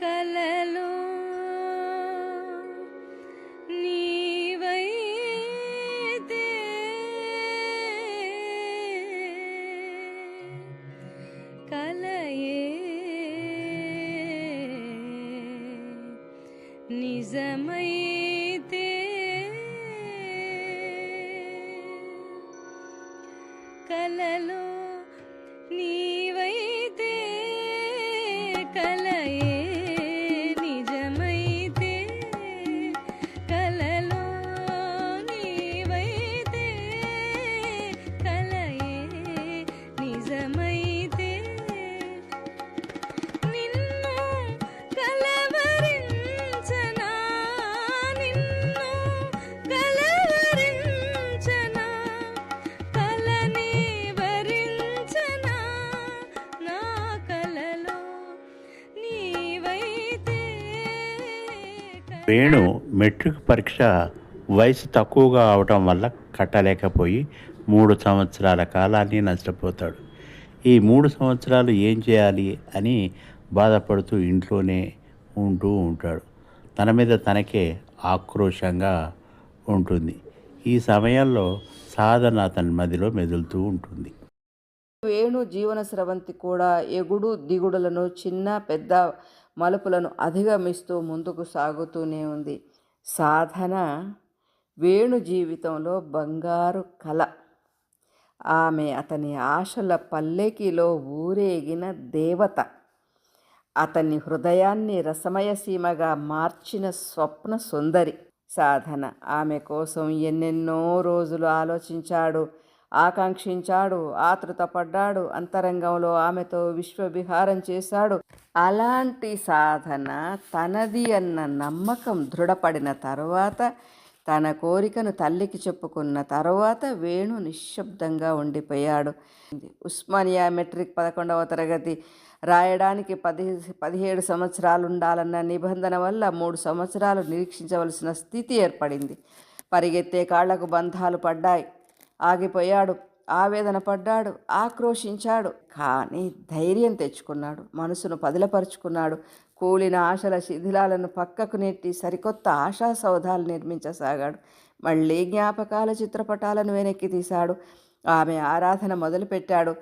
కలలో నీవైతే కలయే నిజమైతే కలలో నీవైతే కలయే నిజమైతే కలలో నీవైతే కలయే నిజమైతే నిన్ను కలవరించనా నిన్ను కలవరించనా కలని వరించనా నా కలలో నీవైతే వేణు మెట్రిక్ పరీక్ష వయసు తక్కువగా అవటం వల్ల కట్టలేకపోయి 3 సంవత్సరాల కాలాన్ని నష్టపోతాడు. ఈ 3 సంవత్సరాలు ఏం చేయాలి అని బాధపడుతూ ఇంట్లోనే ఉంటూ ఉంటాడు. తన మీద తనకే ఆక్రోశంగా ఉంటుంది. ఈ సమయంలో సాధన అతని మదిలో మెదులుతూ ఉంటుంది. వేణు జీవన స్రవంతి కూడా ఎగుడు దిగుడులను చిన్న పెద్ద మలుపులను అధిగమిస్తూ ముందుకు సాగుతూనే ఉంది. సాధన వేణు జీవితంలో బంగారు కళ. ఆమె అతని ఆశల పల్లెకిలో ఊరేగిన దేవత. అతని హృదయాన్ని రసమయ సీమగా మార్చిన స్వప్న సుందరి సాధన. ఆమె కోసం ఎన్నెన్నో రోజులు ఆలోచించాడు, ఆకాంక్షించాడు, ఆతృతపడ్డాడు. అంతరంగంలో ఆమెతో విశ్వవిహారం చేశాడు. అలాంటి సాధన తనది అన్న నమ్మకం దృఢపడిన తరువాత, తన కోరికను తల్లికి చెప్పుకున్న తరువాత వేణు నిశ్శబ్దంగా ఉండిపోయాడు. ఉస్మానియా మెట్రిక్ 11వ తరగతి రాయడానికి 17 సంవత్సరాలు ఉండాలన్న నిబంధన వల్ల 3 సంవత్సరాలు నిరీక్షించవలసిన స్థితి ఏర్పడింది. పరిగెత్తే కాళ్లకు బంధాలు పడ్డాయి. ఆగిపోయాడు, ఆవేదన పడ్డాడు, ఆక్రోశించాడు. కానీ ధైర్యం తెచ్చుకున్నాడు, మనసును పదిలపరుచుకున్నాడు. కూలిన ఆశల శిథిలాలను పక్కకు నెట్టి సరికొత్త ఆశా సౌధాలు నిర్మించసాగాడు. మళ్ళీ జ్ఞాపకాల చిత్రపటాలను వెనక్కి తీశాడు. ఆమె ఆరాధన మొదలుపెట్టాడు.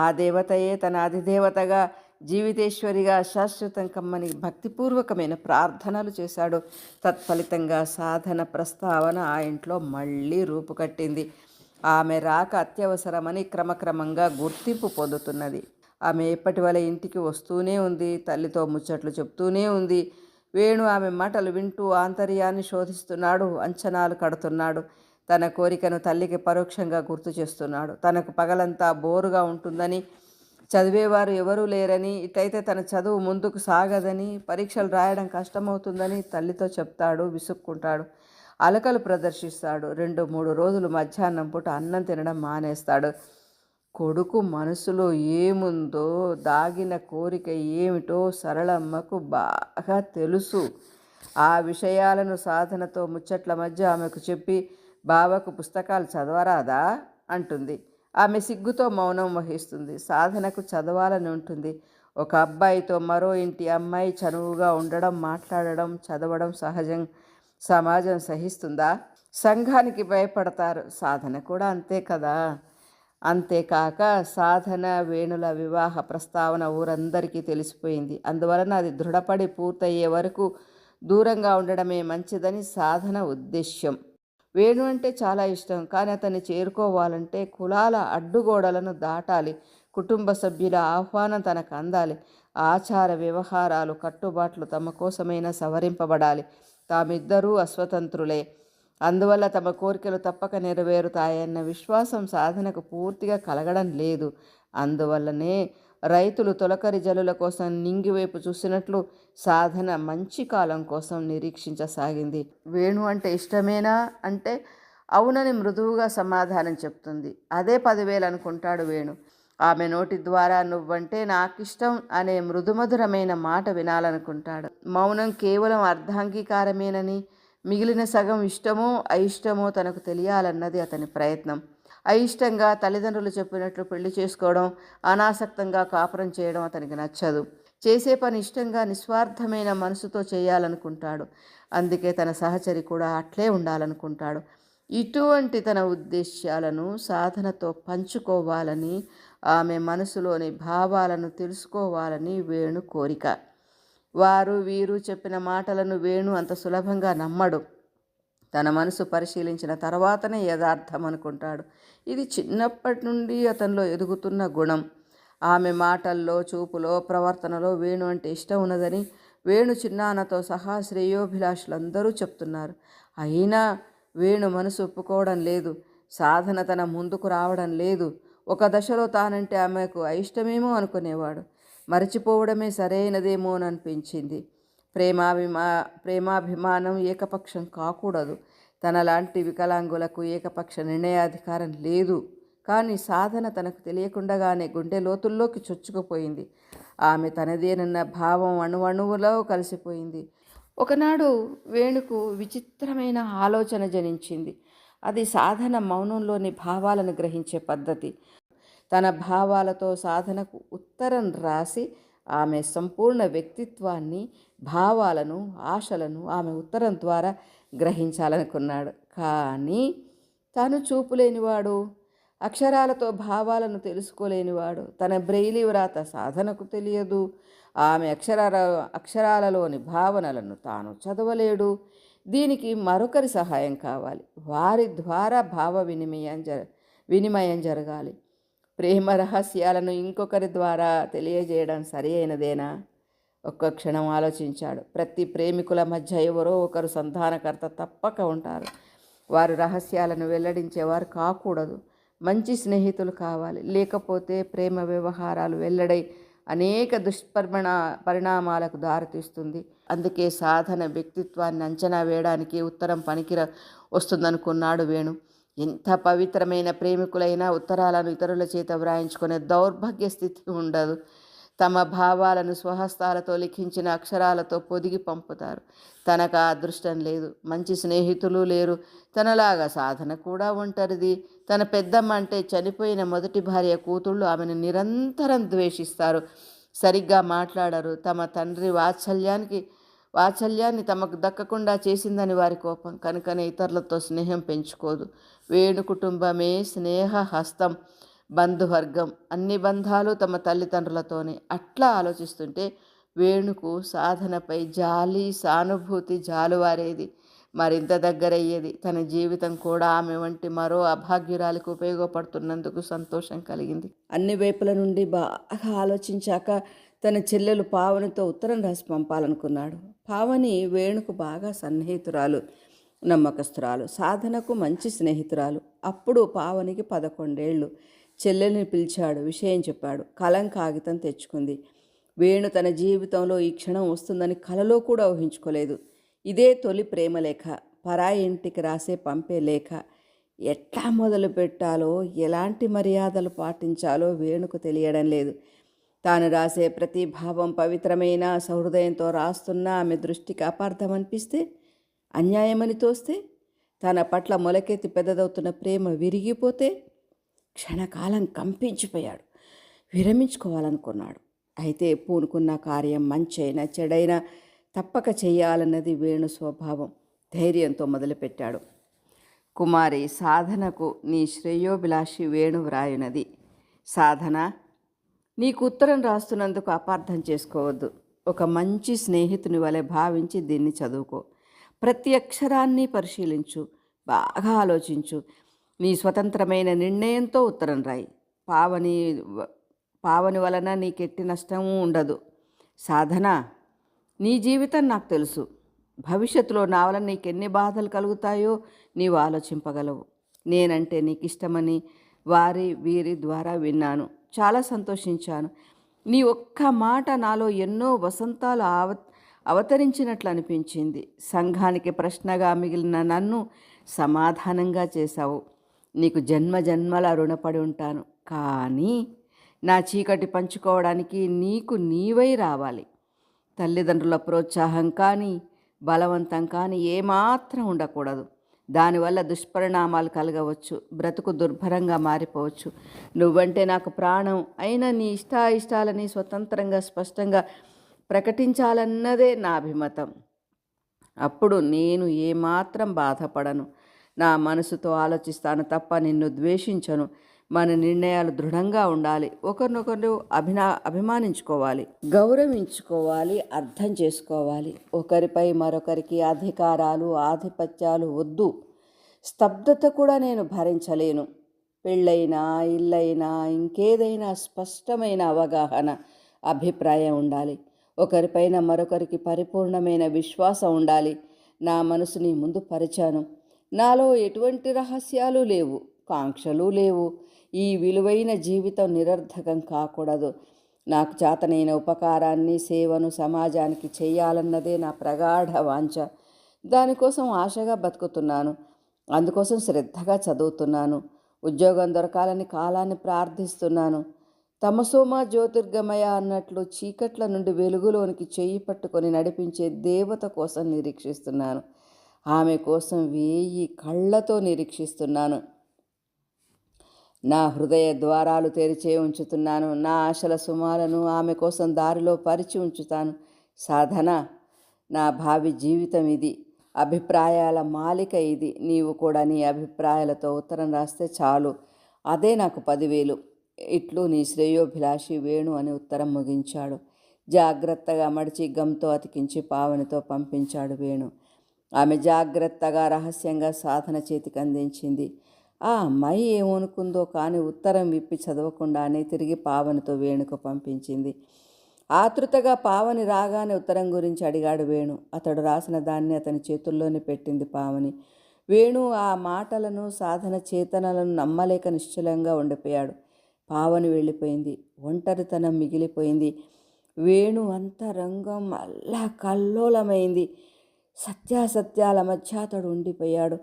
ఆ దేవతయే తన అధిదేవతగా, జీవితేశ్వరిగా శాశ్వతం కమ్మని భక్తిపూర్వకమైన ప్రార్థనలు చేశాడు. తత్ఫలితంగా సాధన ప్రస్తావన ఆ ఇంట్లో మళ్ళీ రూపుకట్టింది. ఆమె రాక అత్యవసరమని క్రమక్రమంగా గుర్తింపు పొందుతున్నది. ఆమె ఎప్పటి వల్ల ఇంటికి వస్తూనే ఉంది, తల్లితో ముచ్చట్లు చెప్తూనే ఉంది. వేణు ఆమె మాటలు వింటూ ఆంతర్యాన్ని శోధిస్తున్నాడు, అంచనాలు కడుతున్నాడు. తన కోరికను తల్లికి పరోక్షంగా గుర్తు చేస్తున్నాడు. తనకు పగలంతా బోరుగా ఉంటుందని, చదివేవారు ఎవరూ లేరని, ఇట్లయితే తన చదువు ముందుకు సాగదని, పరీక్షలు రాయడం కష్టమవుతుందని తల్లితో చెప్తాడు, విసుక్కుంటాడు, అలకలు ప్రదర్శిస్తాడు. 2-3 రోజులు మధ్యాహ్నం పూట అన్నం తినడం మానేస్తాడు. కొడుకు మనసులో ఏముందో, దాగిన కోరిక ఏమిటో సరళమ్మకు బాగా తెలుసు. ఆ విషయాలను సాధనతో ముచ్చట్ల మధ్య ఆమెకు చెప్పి, బావకు పుస్తకాలు చదవరాదా అంటుంది. ఆమె సిగ్గుతో మౌనం వహిస్తుంది. సాధనకు చదవాలని ఉంటుంది. ఒక అబ్బాయితో మరో ఇంటి అమ్మాయి చనువుగా ఉండడం, మాట్లాడడం, చదవడం సహజం. సమాజం సహిస్తుందా? సంఘానికి భయపడతారు. సాధన కూడా అంతే కదా. అంతేకాక సాధన వేణుల వివాహ ప్రస్తావన ఊరందరికీ తెలిసిపోయింది. అందువలన అది దృఢపడి పూర్తయ్యే వరకు దూరంగా ఉండడమే మంచిదని సాధన ఉద్దేశ్యం. వేణు అంటే చాలా ఇష్టం. కానీ అతన్ని చేరుకోవాలంటే కులాల అడ్డుగోడలను దాటాలి. కుటుంబ సభ్యుల ఆహ్వానం తనకు అందాలి. ఆచార వ్యవహారాలు, కట్టుబాట్లు తమ కోసమైనా సవరింపబడాలి. తామిద్దరూ అస్వతంత్రులే. అందువల్ల తమ కోరికలు తప్పక నెరవేరుతాయన్న విశ్వాసం సాధనకు పూర్తిగా కలగడం లేదు. అందువల్లనే రైతులు తొలకరి జల్లుల కోసం నింగివైపు చూసినట్లు సాధన మంచి కాలం కోసం నిరీక్షించసాగింది. వేణు అంటే ఇష్టమేనా అంటే అవునని మృదువుగా సమాధానం చెప్తుంది. అదే 10,000 అనుకుంటాడు వేణు. ఆమె నోటి ద్వారా నువ్వంటే నాకిష్టం అనే మృదుమధురమైన మాట వినాలనుకుంటాడు. మౌనం కేవలం అర్ధాంగీకారమేనని, మిగిలిన సగం ఇష్టమో అయిష్టమో తనకు తెలియాలన్నది అతని ప్రయత్నం. అయిష్టంగా తల్లిదండ్రులు చెప్పినట్లు పెళ్లి చేసుకోవడం, అనాసక్తంగా కాపురం చేయడం అతనికి నచ్చదు. చేసే పని ఇష్టంగా నిస్వార్థమైన మనసుతో చేయాలనుకుంటాడు. అందుకే తన సహచరి కూడా అట్లే ఉండాలనుకుంటాడు. ఇటువంటి తన ఉద్దేశ్యాలను సాధనతో పంచుకోవాలని, ఆమె మనసులోని భావాలను తెలుసుకోవాలని వేణు కోరిక. వారు వీరు చెప్పిన మాటలను వేణు అంత సులభంగా నమ్మడు. తన మనసు పరిశీలించిన తర్వాతనే యథార్థం అనుకుంటాడు. ఇది చిన్నప్పటి నుండి అతనిలో ఎదుగుతున్న గుణం. ఆమె మాటల్లో, చూపులో, ప్రవర్తనలో వేణు అంటే ఇష్టం ఉన్నదని వేణు చిన్నాన్నతో సహా శ్రేయోభిలాషులందరూ చెప్తున్నారు. అయినా వేణు మనసు ఒప్పుకోవడం లేదు. సాధన తన ముందుకు రావడం లేదు. ఒక దశలో తానంటే ఆమెకు అయిష్టమేమో అనుకునేవాడు. మరచిపోవడమే సరైనదేమో అని అనిపించింది. ప్రేమాభిమానం ఏకపక్షం కాకూడదు. తనలాంటి వికలాంగులకు ఏకపక్ష నిర్ణయాధికారం లేదు. కానీ సాధన తనకు తెలియకుండానే గుండె లోతుల్లోకి చొచ్చుకుపోయింది. ఆమె తనదేనన్న భావం అణువణువులో కలిసిపోయింది. ఒకనాడు వేణుకు విచిత్రమైన ఆలోచన జనించింది. అది సాధన మౌనంలోని భావాలను గ్రహించే పద్ధతి. తన భావాలతో సాధనకు ఉత్తరం రాసి ఆమె సంపూర్ణ వ్యక్తిత్వాన్ని, భావాలను, ఆశలను ఆమె ఉత్తరం ద్వారా గ్రహించాలనుకున్నాడు. కానీ తాను చూపులేనివాడు, అక్షరాలతో భావాలను తెలుసుకోలేనివాడు. తన బ్రెయిలీ వ్రాత సాధనకు తెలియదు. ఆమె అక్షరాలలోని భావనలను తాను చదవలేడు. దీనికి మరొకరి సహాయం కావాలి. వారి ద్వారా వినిమయం జరగాలి. ప్రేమ రహస్యాలను ఇంకొకరి ద్వారా తెలియజేయడం సరి అయినదేనా? ఒక్క క్షణం ఆలోచించాడు. ప్రతి ప్రేమికుల మధ్య ఎవరో ఒకరు సంధానకర్త తప్పక ఉంటారు. వారు రహస్యాలను వెల్లడించేవారు కాకూడదు. మంచి స్నేహితులు కావాలి. లేకపోతే ప్రేమ వ్యవహారాలు వెల్లడై అనేక పరిణామాలకు దారితీస్తుంది. అందుకే సాధన వ్యక్తిత్వాన్ని అంచనా వేయడానికి ఉత్తరం వస్తుందనుకున్నాడు వేణు. ఎంత పవిత్రమైన ప్రేమికులైనా ఉత్తరాలను ఇతరుల చేత వ్రాయించుకునే దౌర్భాగ్య స్థితి ఉండదు. తమ భావాలను స్వహస్తాలతో లిఖించిన అక్షరాలతో పొదిగి పంపుతారు. తనకు ఆ అదృష్టం లేదు. మంచి స్నేహితులు లేరు. తనలాగా సాధన కూడా ఒంటరిది. తన పెద్దమ్మ అంటే చనిపోయిన మొదటి భార్య కూతుళ్ళు ఆమెను నిరంతరం ద్వేషిస్తారు. సరిగ్గా మాట్లాడరు. తమ తండ్రి వాత్సల్యాన్ని తమకు దక్కకుండా చేసిందని వారి కోపం. కనుకనే ఇతరులతో స్నేహం పెంచుకోదు. వేణు కుటుంబమే స్నేహ హస్తం. బంధువర్గం, అన్ని బంధాలు తమ తల్లిదండ్రులతోనే. అట్లా ఆలోచిస్తుంటే వేణుకు సాధనపై జాలి, సానుభూతి జాలువారేది. మరింత దగ్గరయ్యేది. తన జీవితం కూడా ఆమె వంటి మరో అభాగ్యురాలికి ఉపయోగపడుతున్నందుకు సంతోషం కలిగింది. అన్ని వైపుల నుండి బాగా ఆలోచించాక తన చెల్లెలు పావనితో ఉత్తరం రాసి పంపాలనుకున్నాడు. పావని వేణుకు బాగా సన్నిహితురాలు, నమ్మకస్తురాలు, సాధనకు మంచి స్నేహితురాలు. అప్పుడు పావనికి 11 ఏళ్ళు. చెల్లెల్ని పిలిచాడు. విషయం చెప్పాడు. కలం కాగితం తెచ్చుకుంది. వేణు తన జీవితంలో ఈ క్షణం వస్తుందని కలలో కూడా ఊహించుకోలేదు. ఇదే తొలి ప్రేమలేఖ. పరాయి ఇంటికి రాసే పంపే లేఖ. ఎట్లా మొదలు పెట్టాలో, ఎలాంటి మర్యాదలు పాటించాలో వేణుకు తెలియడం లేదు. తాను రాసే ప్రతి భావం పవిత్రమైన సహృదయంతో రాస్తున్నా ఆమె దృష్టికి అపార్థం అనిపిస్తే, అన్యాయమని తోస్తే, తన పట్ల మొలకెత్తి పెద్దదవుతున్న ప్రేమ విరిగిపోతే క్షణకాలం కంపించిపోయాడు. విరమించుకోవాలనుకున్నాడు. అయితే పూనుకున్న కార్యం మంచైనా చెడైనా తప్పక చేయాలన్నది వేణు స్వభావం. ధైర్యంతో మొదలుపెట్టాడు. కుమారి, సాధనకు నీ శ్రేయోభిలాషి వేణు వ్రాయునది. సాధన, నీకు ఉత్తరం రాస్తున్నందుకు అపార్థం చేసుకోవద్దు. ఒక మంచి స్నేహితుని వలె భావించి దీన్ని చదువుకో. ప్రతి అక్షరాన్ని పరిశీలించు, బాగా ఆలోచించు. నీ స్వతంత్రమైన నిర్ణయంతో ఉత్తరం రాయి. పావని వలన నీకెట్టి నష్టము ఉండదు. సాధన, నీ జీవితం నాకు తెలుసు. భవిష్యత్తులో నా వలన నీకెన్ని బాధలు కలుగుతాయో నీవు ఆలోచింపగలవు. నేనంటే నీకు ఇష్టమని వీరి ద్వారా విన్నాను. చాలా సంతోషించాను. నీ ఒక్క మాట నాలో ఎన్నో వసంతాలు అవతరించినట్లు అనిపించింది. సంఘానికి ప్రశ్నగా మిగిలిన నన్ను సమాధానంగా చేశావు. నీకు జన్మల రుణపడి ఉంటాను. కానీ నా చీకటి పంచుకోవడానికి నీకు నీవై రావాలి. తల్లిదండ్రుల ప్రోత్సాహం కానీ, బలవంతం కానీ ఏమాత్రం ఉండకూడదు. దానివల్ల దుష్పరిణామాలు కలగవచ్చు. బ్రతుకు దుర్భరంగా మారిపోవచ్చు. నువ్వంటే నాకు ప్రాణం. అయినా నీ ఇష్టాలని స్వతంత్రంగా, స్పష్టంగా ప్రకటించాలన్నదే నా అభిమతం. అప్పుడు నేను ఏమాత్రం బాధపడను. నా మనసుతో ఆలోచిస్తాను తప్ప నిన్ను ద్వేషించను. మన నిర్ణయాలు దృఢంగా ఉండాలి. ఒకరినొకరు అభిమానించుకోవాలి, గౌరవించుకోవాలి, అర్థం చేసుకోవాలి. ఒకరిపై మరొకరికి అధికారాలు, ఆధిపత్యాలు వద్దు. స్తబ్దత కూడా నేను భరించలేను. పెళ్ళైనా, ఇల్లైనా, ఇంకేదైనా స్పష్టమైన అవగాహన, అభిప్రాయం ఉండాలి. ఒకరిపైన మరొకరికి పరిపూర్ణమైన విశ్వాసం ఉండాలి. నా మనసు నీ ముందు పరిచాను. నాలో ఎటువంటి రహస్యాలు లేవు, కాంక్షలు లేవు. ఈ విలువైన జీవితం నిరర్ధకం కాకూడదు. నాకు చేతనైన ఉపకారాన్ని, సేవను సమాజానికి చేయాలన్నదే నా ప్రగాఢ వాంఛ. దానికోసం ఆశగా బతుకుతున్నాను. అందుకోసం శ్రద్ధగా చదువుతున్నాను. ఉద్యోగం దొరకాలని కాలాన్ని ప్రార్థిస్తున్నాను. తమసోమ జ్యోతిర్గమయ అన్నట్లు చీకట్ల నుండి వెలుగులోనికి చెయ్యి పట్టుకొని నడిపించే దేవత కోసం నిరీక్షిస్తున్నాను. ఆమె కోసం 1000 కళ్ళతో నిరీక్షిస్తున్నాను. నా హృదయ ద్వారాలు తెరిచే ఉంచుతున్నాను. నా ఆశల సుమాలను ఆమె కోసం దారిలో పరిచి ఉంచుతాను. సాధన, నా భావి జీవితం ఇది. అభిప్రాయాల మాలిక ఇది. నీవు కూడా నీ అభిప్రాయాలతో ఉత్తరం రాస్తే చాలు. అదే నాకు 10,000. ఇట్లు నీ శ్రేయోభిలాషి వేణు అని ఉత్తరం ముగించాడు. జాగ్రత్తగా మడిచి గమ్తో అతికించి పావనితో పంపించాడు వేణు. ఆమె జాగ్రత్తగా రహస్యంగా సాధన చేతికి అందించింది. ఆ అమ్మాయి ఏమనుకుందో కానీ ఉత్తరం విప్పి చదవకుండానే తిరిగి పావనితో వేణుకు పంపించింది. ఆతృతగా పావని రాగానే ఉత్తరం గురించి అడిగాడు వేణు. అతడు రాసిన దాన్ని అతని చేతుల్లోనే పెట్టింది పావని. వేణు ఆ మాటలను, సాధన చేతనలను నమ్మలేక నిశ్చలంగా ఉండిపోయాడు. పావని వెళ్ళిపోయింది. ఒంటరితనం మిగిలిపోయింది. వేణు అంతరంగం అల్లా కల్లోలమైంది. సత్యాసత్యాల మధ్య అతడు ఉండిపోయాడు.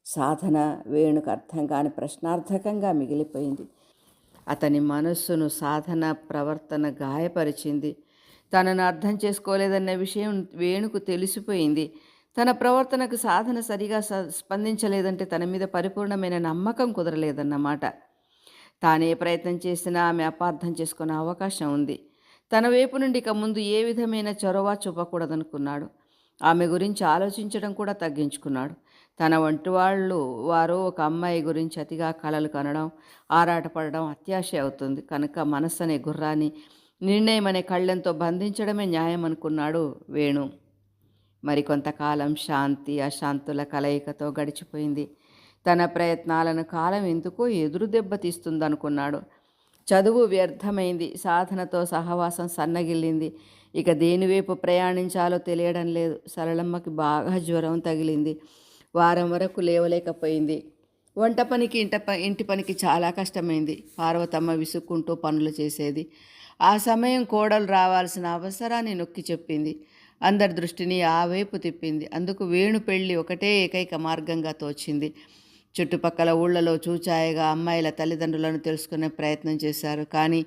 సాధన వేణుకు అర్థం కాని ప్రశ్నార్థకంగా మిగిలిపోయింది. అతని మనస్సును సాధన ప్రవర్తన గాయపరిచింది. తనను అర్థం చేసుకోలేదన్న విషయం వేణుకు తెలిసిపోయింది. తన ప్రవర్తనకు సాధన సరిగా స్పందించలేదంటే తన మీద పరిపూర్ణమైన నమ్మకం కుదరలేదన్నమాట. తానే ప్రయత్నం చేసినా ఆమె అపార్థం చేసుకునే అవకాశం ఉంది. తన వైపు నుండి ఇక ముందు ఏ విధమైన చొరవ చూపకూడదనుకున్నాడు. ఆమె గురించి ఆలోచించడం కూడా తగ్గించుకున్నాడు. తన వంటి వారు ఒక అమ్మాయి గురించి అతిగా కలలు కనడం, ఆరాటపడడం అత్యాశ అవుతుంది. కనుక మనస్సు అనే గుర్రాన్ని నిర్ణయం అనే కళ్ళెంతో బంధించడమే న్యాయం అనుకున్నాడు వేణు. మరికొంతకాలం శాంతి అశాంతుల కలయికతో గడిచిపోయింది. తన ప్రయత్నాలను కాలం ఎందుకో ఎదురు దెబ్బతీస్తుందనుకున్నాడు. చదువు వ్యర్థమైంది. సాధనతో సహవాసం సన్నగిల్లింది. ఇక దేనివైపు ప్రయాణించాలో తెలియడం లేదు. సరళమ్మకి బాగా జ్వరం తగిలింది. వారం వరకు లేవలేకపోయింది. వంట పనికి ఇంటి పనికి చాలా కష్టమైంది. పార్వతమ్మ విసుక్కుంటూ పనులు చేసేది. ఆ సమయం కోడలు రావాల్సిన అవసరాన్ని నొక్కి చెప్పింది. అందరి దృష్టిని ఆ వైపు తిప్పింది. అందుకు వేణు పెళ్ళి ఒకటే ఏకైక మార్గంగా తోచింది. చుట్టుపక్కల ఊళ్ళలో చూచాయగా అమ్మాయిల తల్లిదండ్రులను తెలుసుకునే ప్రయత్నం చేశారు. కానీ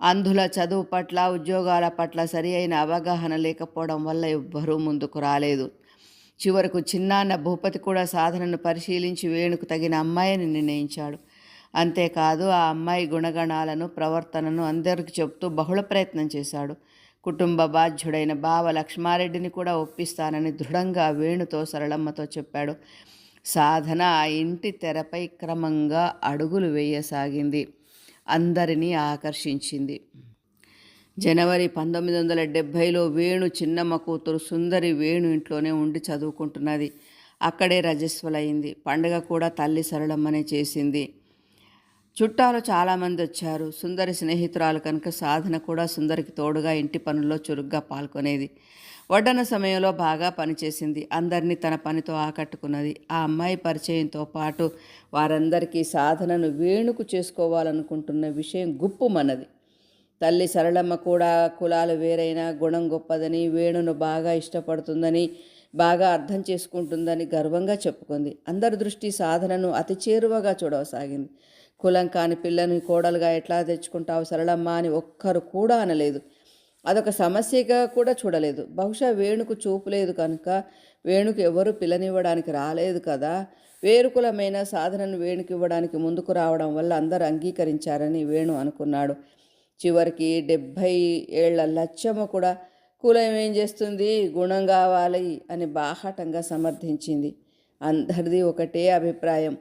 అంధుల చదువు పట్ల, ఉద్యోగాల పట్ల సరి అయిన అవగాహన లేకపోవడం వల్ల ఎవ్వరూ ముందుకు రాలేదు. చివరకు చిన్నాన్న భూపతి కూడా సాధనను పరిశీలించి వేణుకు తగిన అమ్మాయిని నిర్ణయించాడు. అంతేకాదు ఆ అమ్మాయి గుణగణాలను, ప్రవర్తనను అందరికి చెప్తూ బహుళ ప్రయత్నం చేశాడు. కుటుంబ బాధ్యుడైన బావ లక్ష్మారెడ్డిని కూడా ఒప్పిస్తానని దృఢంగా వేణుతో, సరళమ్మతో చెప్పాడు. సాధన ఆ ఇంటి తెరపై క్రమంగా అడుగులు వేయసాగింది. అందరినీ ఆకర్షించింది. జనవరి 1970లో వేణు చిన్నమ్మ కూతురు సుందరి వేణు ఇంట్లోనే ఉండి చదువుకుంటున్నది. అక్కడే రజస్వలైంది. పండుగ కూడా తల్లి సరళమ్మనే చేసింది. చుట్టాలు చాలామంది వచ్చారు. సుందరి స్నేహితురాలు కనుక సాధన కూడా సుందరికి తోడుగా ఇంటి పనుల్లో చురుగ్గా పాల్గొనేది. వడ్డన సమయంలో బాగా పనిచేసింది. అందరినీ తన పనితో ఆకట్టుకున్నది. ఆ అమ్మాయి పరిచయంతో పాటు వారందరికీ సాధనను వేణుకు చేసుకోవాలనుకుంటున్న విషయం గుప్పుమన్నది. తల్లి సరళమ్మ కూడా కులాలు వేరైనా గుణం గొప్పదని, వేణును బాగా ఇష్టపడుతుందని, బాగా అర్థం చేసుకుంటుందని గర్వంగా చెప్పుకుంది. అందరి దృష్టి సాధనను అతి చేరువగా చూడసాగింది. కులం కాని పిల్లని కోడలుగా ఎట్లా తెచ్చుకుంటావు సరళమ్మ అని ఒక్కరు కూడా అనలేదు. అదొక సమస్యగా కూడా చూడలేదు. బహుశా వేణుకు చూపు లేదు కనుక వేణుకు ఎవరు పిల్లనివ్వడానికి రాలేదు కదా. వేరు కులమైన సాధనను వేణుకి ఇవ్వడానికి ముందుకు రావడం వల్ల అందరూ అంగీకరించారని వేణు అనుకున్నాడు. చివరికి 70 ఏళ్ల లచ్చమ్మ కూడా కులం ఏం చేస్తుంది, గుణం కావాలి అని బాహాటంగా సమర్థించింది. అందరిది ఒకటే అభిప్రాయం.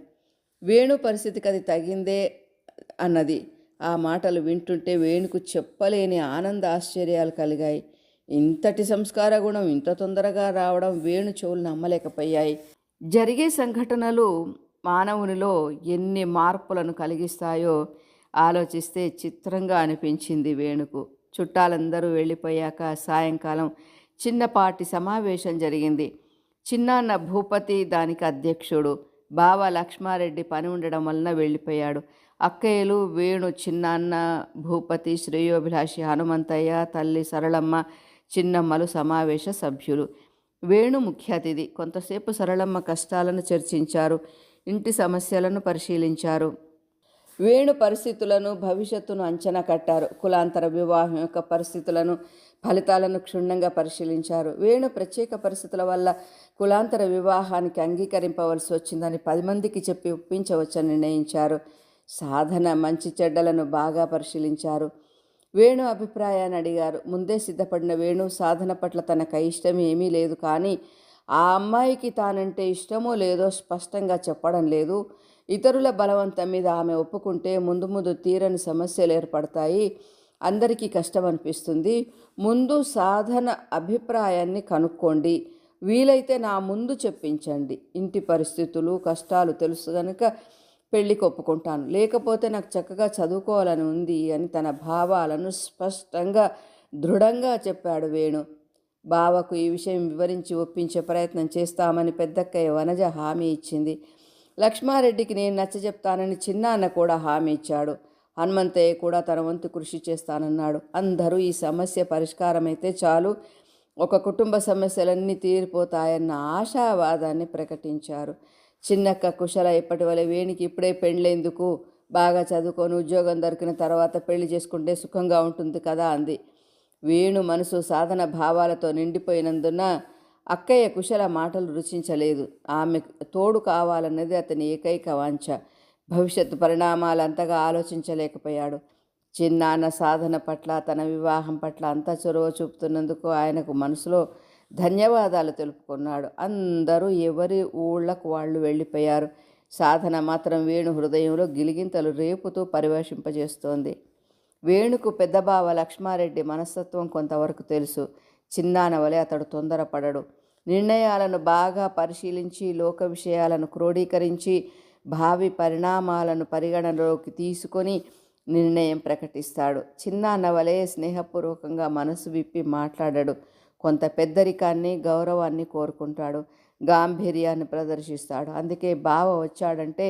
వేణు పరిస్థితికి అది తగిందే అన్నది. ఆ మాటలు వింటుంటే వేణుకు చెప్పలేని ఆనంద ఆశ్చర్యాలు కలిగాయి. ఇంతటి సంస్కార గుణం ఇంత తొందరగా రావడం వేణు చెవులు నమ్మలేకపోయాయి. జరిగే సంఘటనలు మానవునిలో ఎన్ని మార్పులను కలిగిస్తాయో ఆలోచిస్తే చిత్రంగా అనిపించింది వేణుకు. చుట్టాలందరూ వెళ్ళిపోయాక సాయంకాలం చిన్నపాటి సమావేశం జరిగింది. చిన్నాన్న భూపతి దానికి అధ్యక్షుడు. బావ లక్ష్మారెడ్డి పని ఉండడం వలన వెళ్ళిపోయాడు. అక్కయ్యలు వేణు, చిన్నాన్న భూపతి, శ్రేయోభిలాషి హనుమంతయ్య, తల్లి సరళమ్మ, చిన్నమ్మలు సమావేశ సభ్యులు. వేణు ముఖ్య అతిథి. కొంతసేపు సరళమ్మ కష్టాలను చర్చించారు, ఇంటి సమస్యలను పరిశీలించారు. వేణు పరిస్థితులను, భవిష్యత్తును అంచనా కట్టారు. కులాంతర వివాహం యొక్క పరిస్థితులను, ఫలితాలను క్షుణ్ణంగా పరిశీలించారు. వేణు ప్రత్యేక పరిస్థితుల వల్ల కులాంతర వివాహానికి అంగీకరింపవలసి వచ్చిందని 10 మందికి చెప్పి ఒప్పించవచ్చని నిర్ణయించారు. సాధన మంచి చెడ్డలను బాగా పరిశీలించారు. వేణు అభిప్రాయాన్ని అడిగారు. ముందే సిద్ధపడిన వేణు సాధన పట్ల తనకు ఇష్టం ఏమీ లేదు, కానీ ఆ అమ్మాయికి తానంటే ఇష్టమో లేదో స్పష్టంగా చెప్పడం లేదు. ఇతరుల బలవంతం మీద ఆమె ఒప్పుకుంటే ముందు ముందు తీరని సమస్యలు ఏర్పడతాయి, అందరికీ కష్టం అనిపిస్తుంది. ముందు సాధన అభిప్రాయాన్ని కనుక్కోండి, వీలైతే నా ముందు చెప్పించండి. ఇంటి పరిస్థితులు, కష్టాలు తెలుసు కనుక పెళ్ళికి ఒప్పుకుంటాను, లేకపోతే నాకు చక్కగా చదువుకోవాలని ఉంది అని తన భావాలను స్పష్టంగా దృఢంగా చెప్పాడు వేణు. బావకు ఈ విషయం వివరించి ఒప్పించే ప్రయత్నం చేస్తామని పెద్దక్కయ్య వనజ హామీ ఇచ్చింది. లక్ష్మారెడ్డికి నేను నచ్చజెప్తానని చిన్నాన్న కూడా హామీ ఇచ్చాడు. హనుమంతయ్య కూడా తన వంతు కృషి చేస్తానన్నాడు. అందరూ ఈ సమస్య పరిష్కారమైతే చాలు, ఒక కుటుంబ సమస్యలన్నీ తీరిపోతాయన్న ఆశావాదాన్ని ప్రకటించారు. చిన్నక్క కుశల ఇప్పటి వల్ల వేణికి ఇప్పుడే పెళ్ళేందుకు, బాగా చదువుకొని ఉద్యోగం దొరికిన తర్వాత పెళ్లి చేసుకుంటే సుఖంగా ఉంటుంది కదా అంది. వేణు మనసు సాధన భావాలతో నిండిపోయినందున అక్కయ్య కుశల మాటలు రుచించలేదు. ఆమె తోడు కావాలన్నది అతని ఏకైక వాంఛ. భవిష్యత్తు పరిణామాలు అంతగా ఆలోచించలేకపోయాడు. చిన్నాన్న సాధన పట్ల, తన వివాహం పట్ల అంత చొరవ చూపుతున్నందుకు ఆయనకు మనసులో ధన్యవాదాలు తెలుపుకున్నాడు. అందరూ ఎవరి ఊళ్ళకు వాళ్ళు వెళ్ళిపోయారు. సాధన మాత్రం వేణు హృదయంలో గిలిగింతలు రేపుతూ పరివేషింపజేస్తోంది. వేణుకు పెద్దబావ లక్ష్మారెడ్డి మనస్తత్వం కొంతవరకు తెలుసు. చిన్నాన్న వలె అతడు తొందరపడడు. నిర్ణయాలను బాగా పరిశీలించి, లోక విషయాలను క్రోడీకరించి, భావి పరిణామాలను పరిగణనలోకి తీసుకొని నిర్ణయం ప్రకటిస్తాడు. చిన్నాన్న వలె స్నేహపూర్వకంగా మనసు విప్పి మాట్లాడడు. కొంత పెద్దరికాన్ని, గౌరవాన్ని కోరుకుంటాడు, గాంభీర్యాన్ని ప్రదర్శిస్తాడు. అందుకే బావ వచ్చాడంటే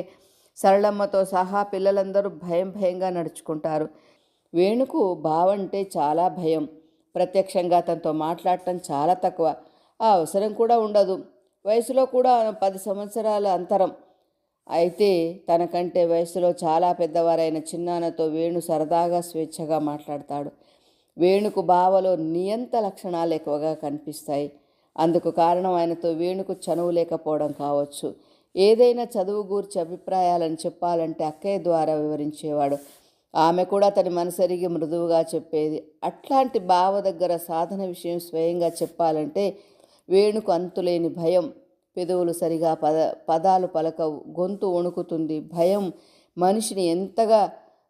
సరళమ్మతో సహా పిల్లలందరూ భయంగా నడుచుకుంటారు. వేణుకు బావంటే చాలా భయం. ప్రత్యక్షంగా తనతో మాట్లాడటం చాలా తక్కువ, ఆ అవసరం కూడా ఉండదు. వయసులో కూడా 10 సంవత్సరాల అంతరం. అయితే తనకంటే వయసులో చాలా పెద్దవారైన చిన్నాన్నతో వేణు సరదాగా స్వేచ్ఛగా మాట్లాడతాడు. వేణుకు బావలో నియంత లక్షణాలు ఎక్కువగా కనిపిస్తాయి. అందుకు కారణం ఆయనతో వేణుకు చనువు లేకపోవడం కావచ్చు. ఏదైనా చదువు గూర్చి అభిప్రాయాలను చెప్పాలంటే అక్కయ్య ద్వారా వివరించేవాడు. ఆమె కూడా తన మనసరిగి మృదువుగా చెప్పేది. అట్లాంటి బావ దగ్గర సాధన విషయం స్వయంగా చెప్పాలంటే వేణుకు అంతులేని భయం. పెదవులు సరిగా పదాలు పలకవు, గొంతు వణుకుతుంది. భయం మనిషిని ఎంతగా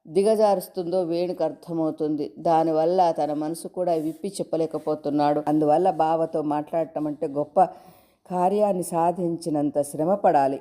దిగజారుస్తుందో వేణుకు అర్థమవుతుంది. దానివల్ల తన మనసు కూడా విప్పి చెప్పలేకపోతున్నాడు. అందువల్ల బావతో మాట్లాడటం అంటే గొప్ప కార్యాన్ని సాధించినంత శ్రమ పడాలి.